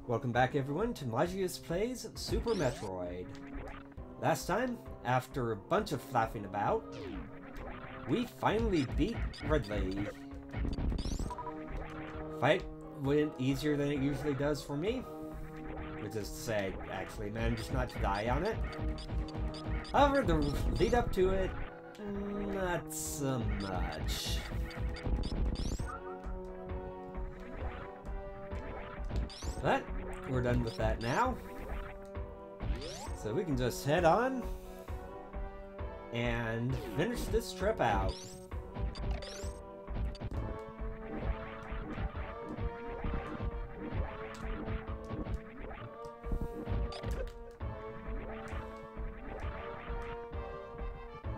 Welcome back everyone to Magius Plays Super Metroid. Last time, after a bunch of flapping about, we finally beat Ridley. Fight went easier than it usually does for me, which is to say, I actually managed not to die on it. However, the lead up to it, not so much. But we're done with that now, so we can just head on and finish this trip out.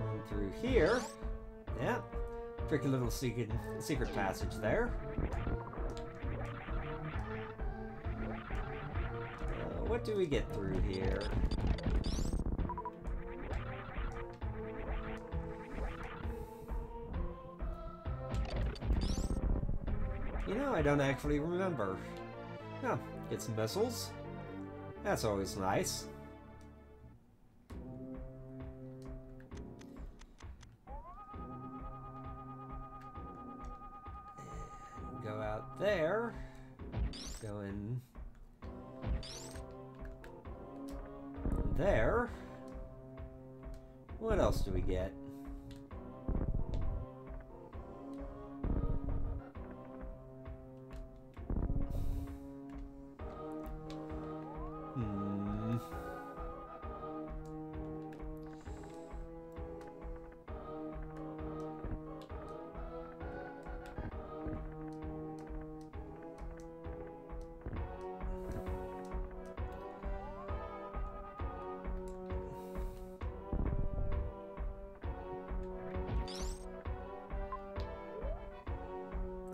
And through here, yeah, tricky little secret passage there. What do we get through here? You know, I don't actually remember. Oh, get some missiles. That's always nice. And go out there. Go in there. What else do we get?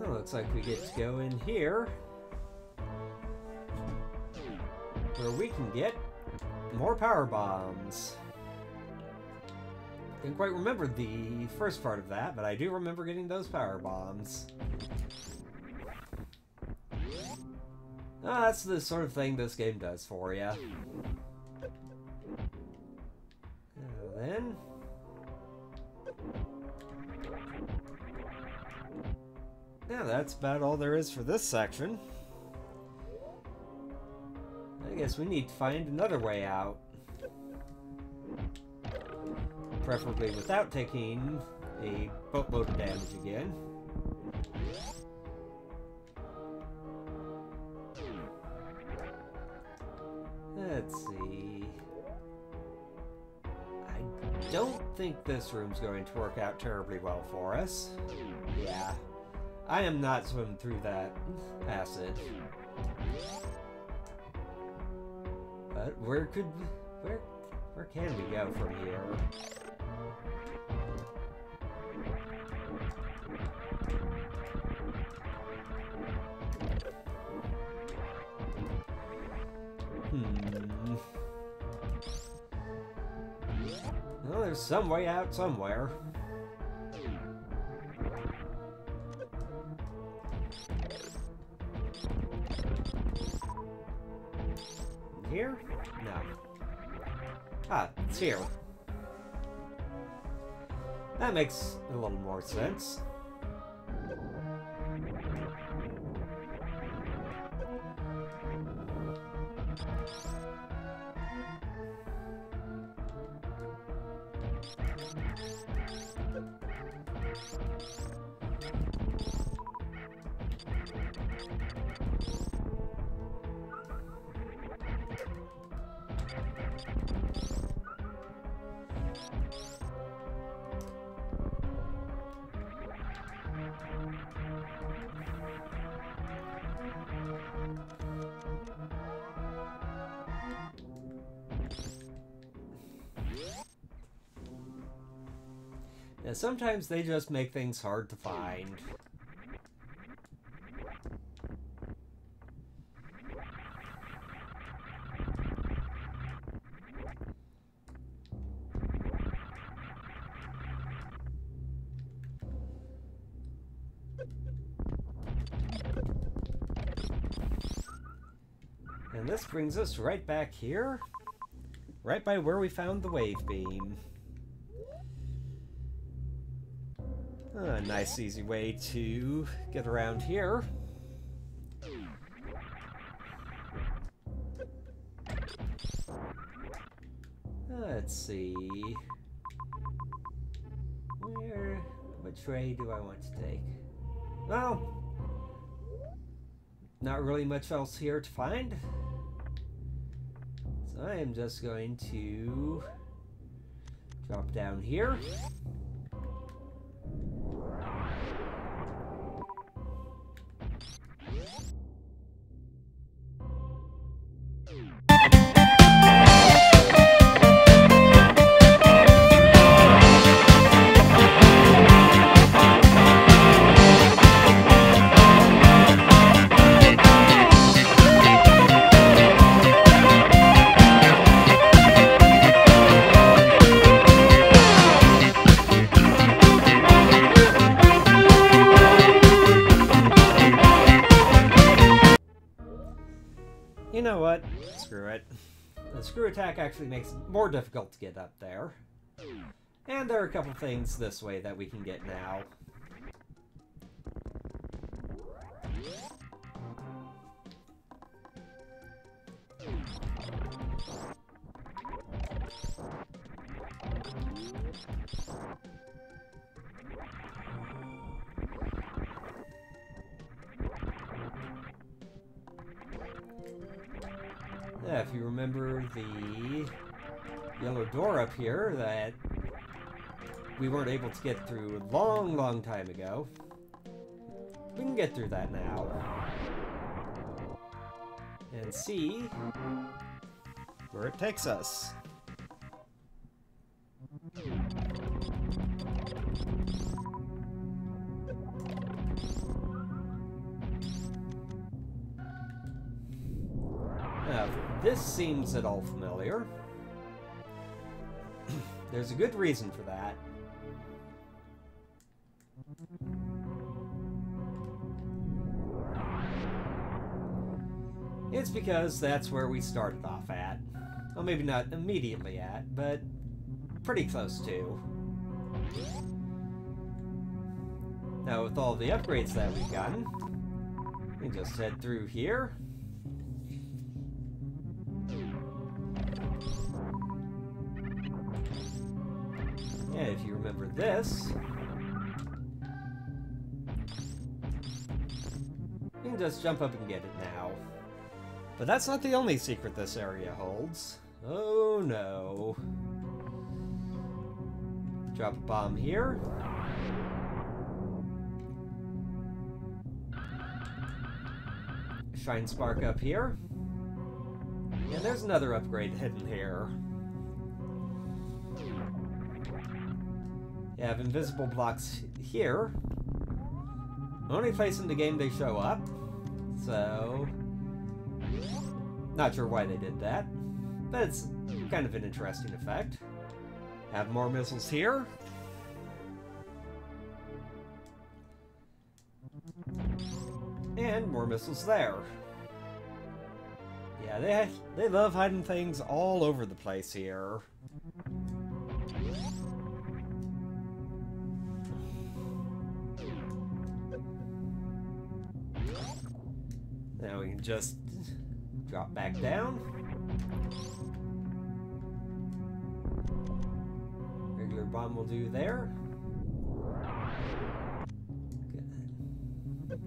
Looks like we get to go in here, where we can get more power bombs. Didn't quite remember the first part of that, but I do remember getting those power bombs. That's the sort of thing this game does for you. Then yeah, that's about all there is for this section. I guess we need to find another way out. Preferably without taking a boatload of damage again. Let's see. I don't think this room's going to work out terribly well for us. Yeah. I am not swimming through that acid. But where can we go from here? Well, there's some way out somewhere. Here? No. Ah, it's here. That makes a little more sense. Yeah, sometimes they just make things hard to find. And this brings us right back here. Right by where we found the wave beam. A nice easy way to get around here. Let's see. Which way do I want to take? Well, not really much else here to find. So I am just going to drop down here. You know what? Screw it. The screw attack actually makes it more difficult to get up there. And there are a couple things this way that we can get now. Yeah, if you remember the yellow door up here that we weren't able to get through a long time ago, we can get through that now. And see where it takes us. Now, if this seems at all familiar, there's a good reason for that. It's because that's where we started off at. Well, maybe not immediately at, but pretty close to. Now, with all the upgrades that we've gotten, we can just head through here. And if you remember this, you can just jump up and get it now. But that's not the only secret this area holds. Oh no. Drop a bomb here. Shine spark up here. And there's another upgrade hidden here. You have invisible blocks here. Only place in the game they show up. So, not sure why they did that, but it's kind of an interesting effect. Have more missiles here. And more missiles there. Yeah, they love hiding things all over the place here. Now we can just drop back down. Regular bomb will do there. Good.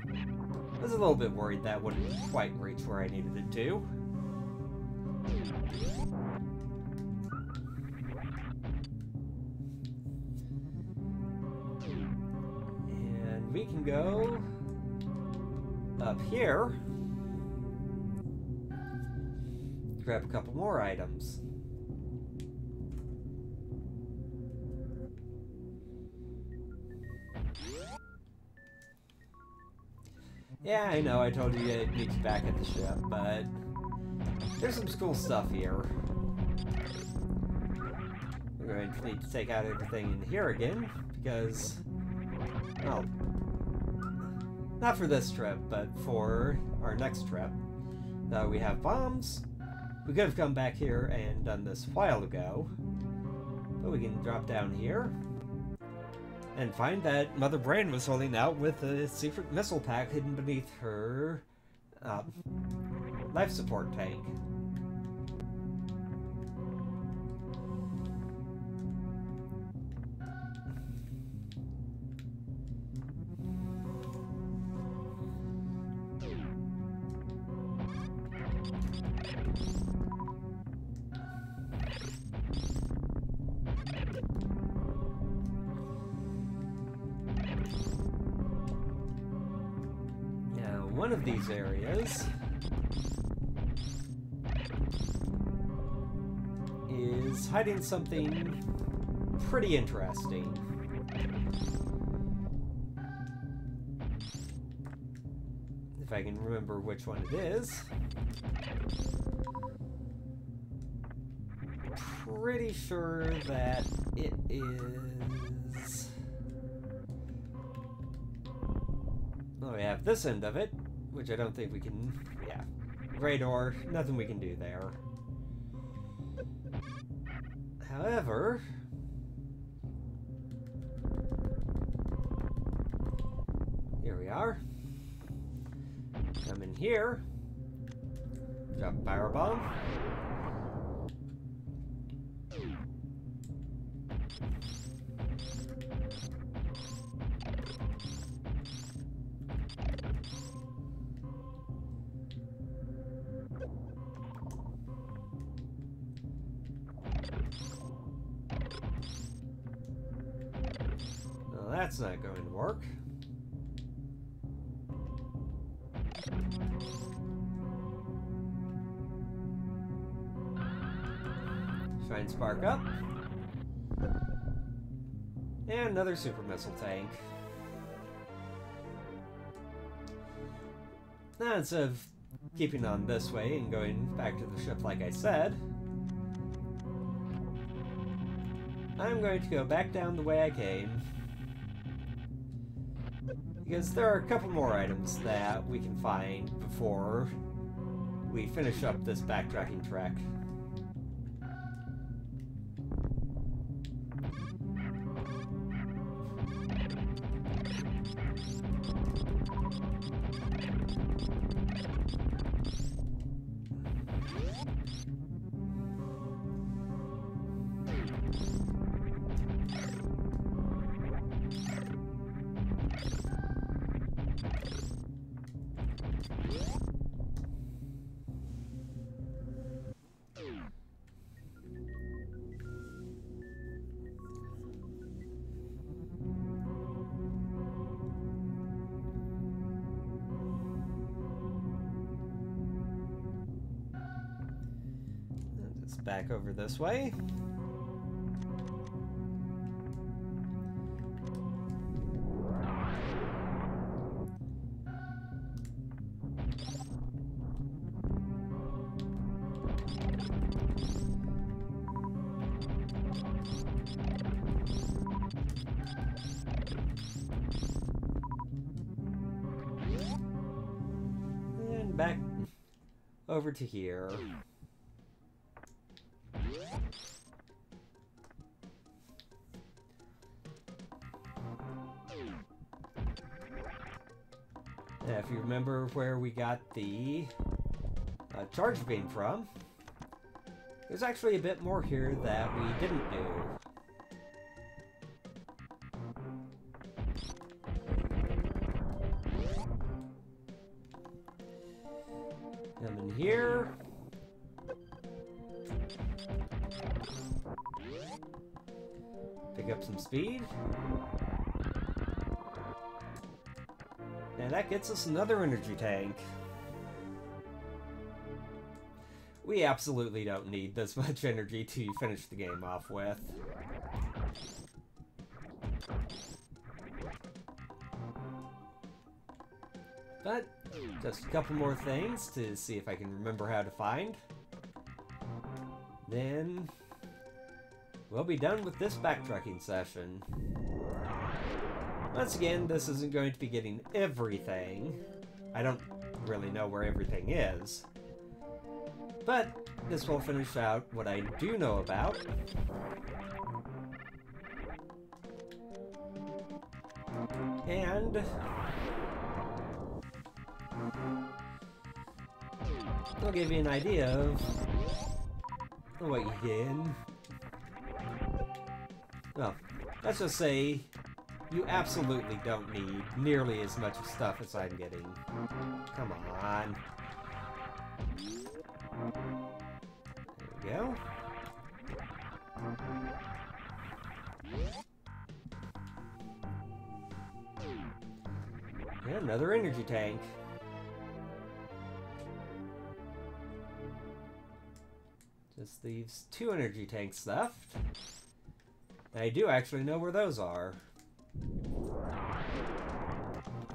I was a little bit worried that wouldn't quite reach where I needed it to. And we can go up here. Grab a couple more items. Yeah, I know, I told you to meet you back at the ship, but there's some cool stuff here. We're going to need to take out everything in here again, because, well, not for this trip, but for our next trip. We have bombs. We could have come back here and done this a while ago. But we can drop down here. And find that Mother Brain was holding out with a secret missile pack hidden beneath her life support tank. One of these areas is hiding something pretty interesting. If I can remember which one it is. Pretty sure that it is... Well, we have this end of it, which I don't think we can... Yeah. Gray door, nothing we can do there. However... Here we are. Come in here. Drop a power bomb. Well, that's not going to work. Try and spark up. And another super missile tank. Now, instead of keeping on this way and going back to the ship like I said, I'm going to go back down the way I came. Because there are a couple more items that we can find before we finish up this backtracking trek. Back over this way. And back over to here. If you remember where we got the charge beam from, there's actually a bit more here that we didn't do. Come in here. Pick up some speed. And that gets us another energy tank. We absolutely don't need this much energy to finish the game off with. But, just a couple more things to see if I can remember how to find. Then, we'll be done with this backtracking session. Once again, this isn't going to be getting everything. I don't really know where everything is. But this will finish out what I do know about. And I'll give you an idea of what you get. Well, let's just say you absolutely don't need nearly as much stuff as I'm getting. Come on. There we go. Yeah, another energy tank. Just leaves 2 energy tanks left. I do actually know where those are.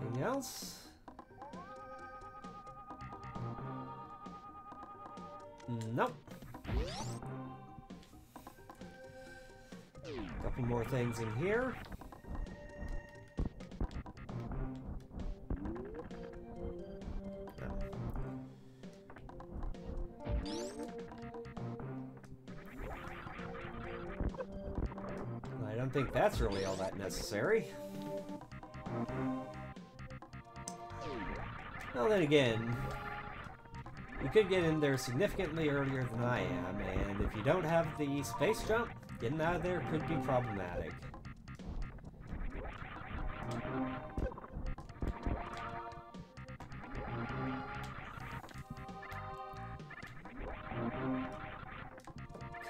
Anything else? Nope. Couple more things in here. I don't think that's really all that necessary. Well, then again, you could get in there significantly earlier than I am, and if you don't have the space jump, getting out of there could be problematic.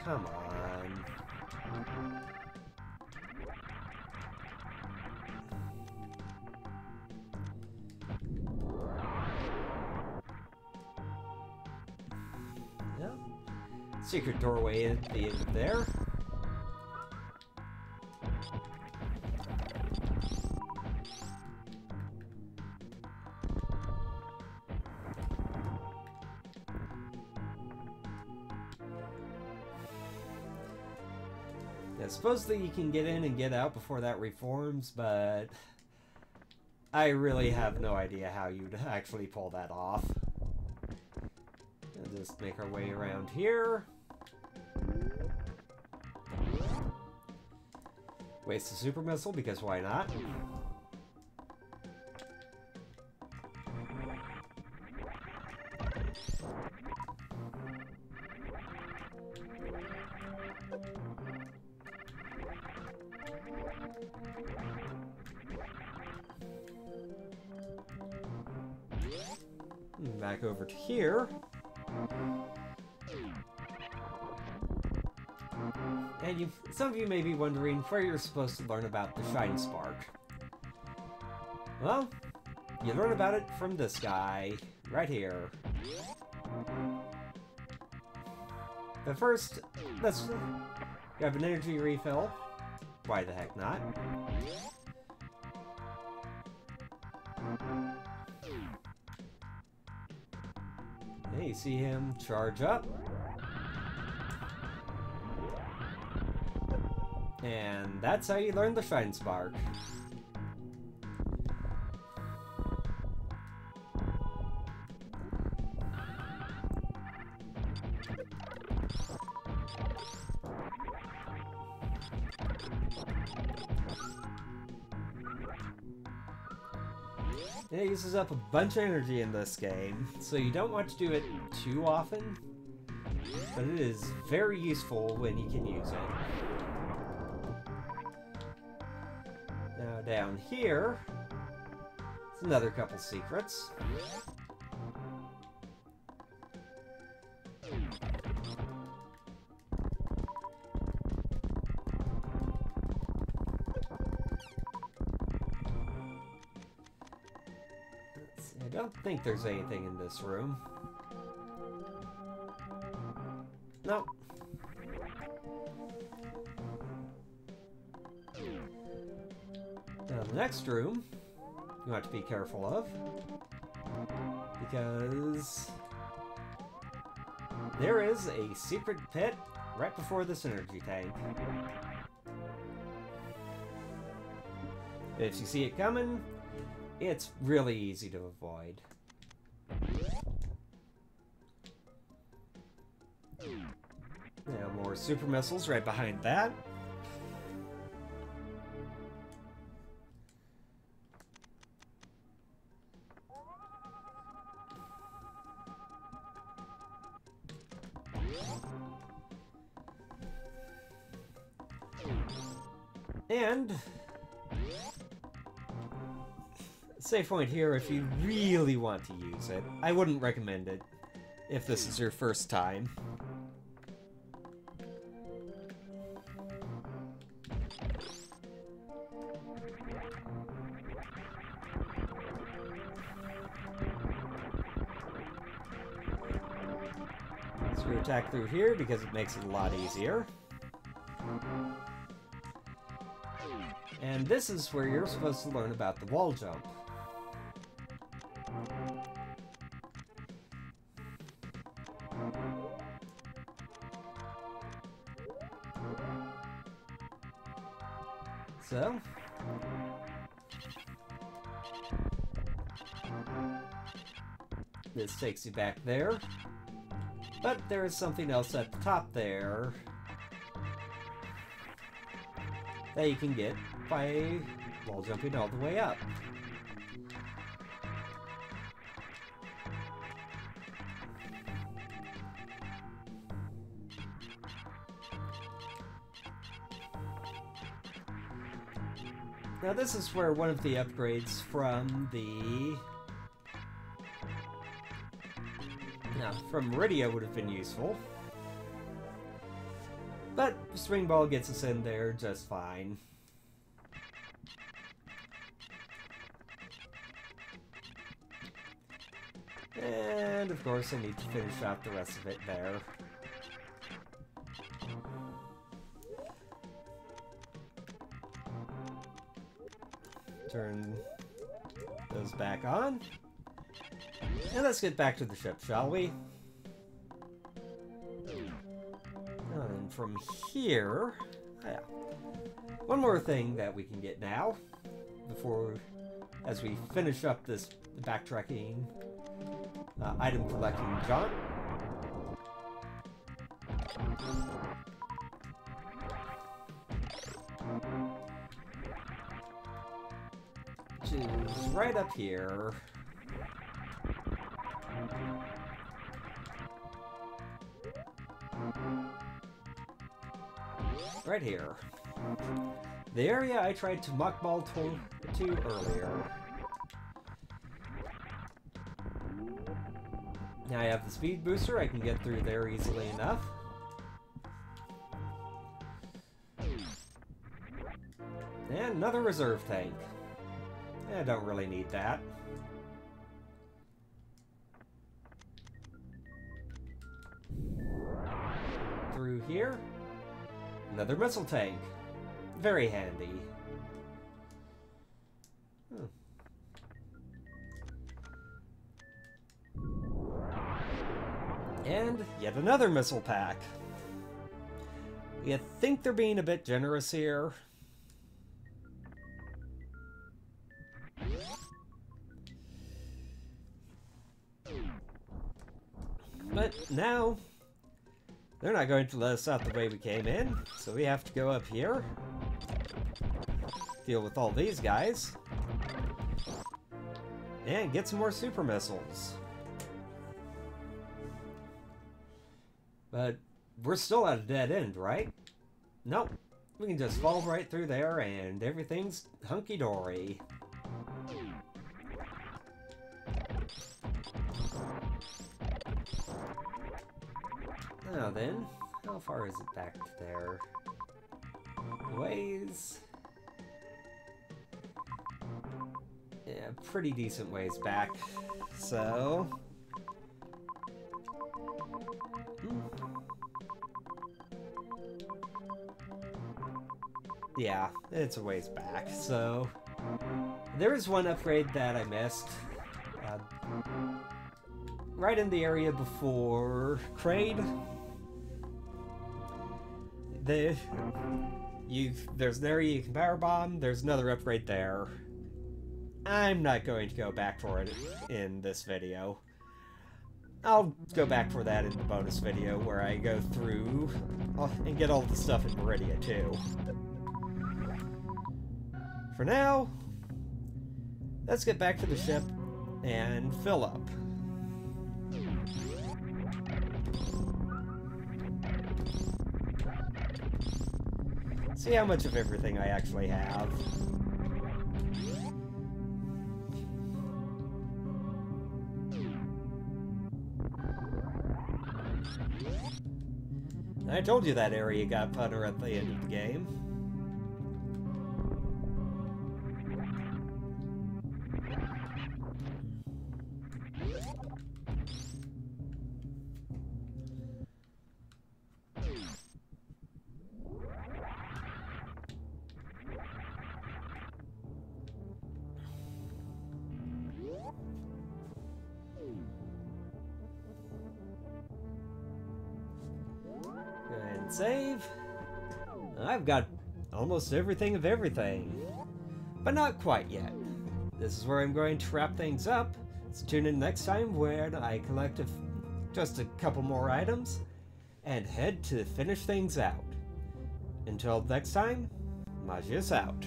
Come on. Secret doorway at the end of there. Yeah, supposedly you can get in and get out before that reforms, but I really have no idea how you'd actually pull that off. We'll just make our way around here. Waste the super missile, because why not? Back over to here. And some of you may be wondering where you're supposed to learn about the Shine Spark. Well, you learn about it from this guy, right here. But first, let's grab an energy refill. Why the heck not? Hey, you see him charge up. And that's how you learn the Shine Spark. It uses up a bunch of energy in this game, so you don't want to do it too often, but it is very useful when you can use it. Now down here, it's another couple secrets. I don't think there's anything in this room. Nope. Now the next room, you want to be careful of, because there is a secret pit right before this energy tank. If you see it coming, it's really easy to avoid. Now more super missiles right behind that. And save point here if you really want to use it. I wouldn't recommend it if this is your first time. So we attack through here because it makes it a lot easier. And this is where you're supposed to learn about the wall jump. So, this takes you back there, but there is something else at the top there that you can get by wall jumping all the way up. Now this is where one of the upgrades from the... from Meridia would have been useful. But Swing Ball gets us in there just fine. And of course I need to finish out the rest of it there. Turn those back on. And let's get back to the ship, shall we? And from here... yeah. One more thing that we can get now, before... as we finish up this backtracking item collecting jaunt. Which is right up here. Right here. The area I tried to muckball to earlier. Now I have the speed booster, I can get through there easily enough. And another reserve tank. I don't really need that. Through here, another missile tank. Very handy. And yet another missile pack. You think they're being a bit generous here? But now, they're not going to let us out the way we came in, so we have to go up here, deal with all these guys, and get some more super missiles. But we're still at a dead end, right? Nope. We can just fall right through there and everything's hunky-dory. Now then, how far is it back to there? Ways... yeah, pretty decent ways back. So... yeah, it's a ways back, so... there is one upgrade that I missed. Right in the area before Kraid. There's an area you can power bomb, there's another upgrade there. I'm not going to go back for it in this video. I'll go back for that in the bonus video where I go through and get all the stuff in Meridia too. For now, let's get back to the ship and fill up. See how much of everything I actually have. I told you that area got funner at the end of the game. And save. I've got almost everything of everything, but not quite yet. This is where I'm going to wrap things up, so tune in next time where I collect just a couple more items and head to finish things out. Until next time, Magius out.